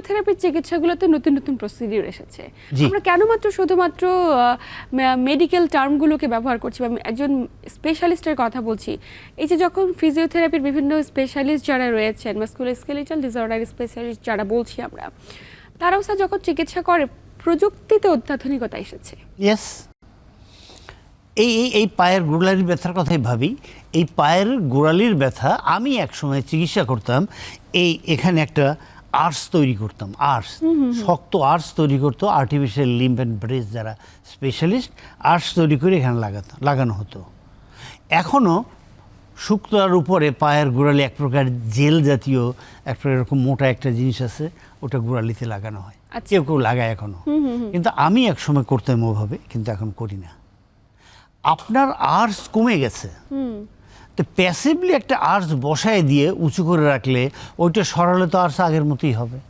ফিজিওথেরাপির চিকিৎসাগুলোতে নতুন নতুন প্রসিডিউর এসেছে। জি। আমরা কেন শুধুমাত্র মেডিকেল টার্মগুলোকে ব্যবহার করছি বা একজন স্পেশালিস্টের কথা বলছি? এই যে যখন ফিজিওথেরাপির বিভিন্ন স্পেশালিস্ট যারা রয়েছেন, মাস্কুলোস্কেলেটাল ডিসঅর্ডার স্পেশালিস্ট যারা বলছি আমরা, তারাও স্যার যখন চিকিৎসা করে প্রযুক্তিতে অত্যাধুনিকতা এসেছে। ইয়েস, এই পায়ের গোড়ালির ব্যথার কথাই ভাবি। এই পায়ের গোড়ালির ব্যথা আমি একসময় চিকিৎসা করতাম, এখানে একটা আর্স তৈরি করতাম, শক্ত আর্স তৈরি করতো আর্টিফিশিয়াল লিম্ফ অ্যান্ড ব্রেস যারা স্পেশালিস্ট, আর্স তৈরি করে এখানে লাগানো হতো। এখনও শুক্তার উপরে পায়ের গোড়ালি এক প্রকার জেল জাতীয় একটা এরকম মোটা একটা জিনিস আছে, ওটা গোড়ালিতে লাগানো হয়। কেউ কেউ লাগায় এখনও, কিন্তু আমি একসময় করতাম ওভাবে, কিন্তু এখন করি না। আপনার আর্স কমে গেছে, তো প্যাসিভলি একটা আর্স বসায় দিয়ে উঁচু করে রাখলে ওইটা সরালে তো আর্স আগের মতোই হবে।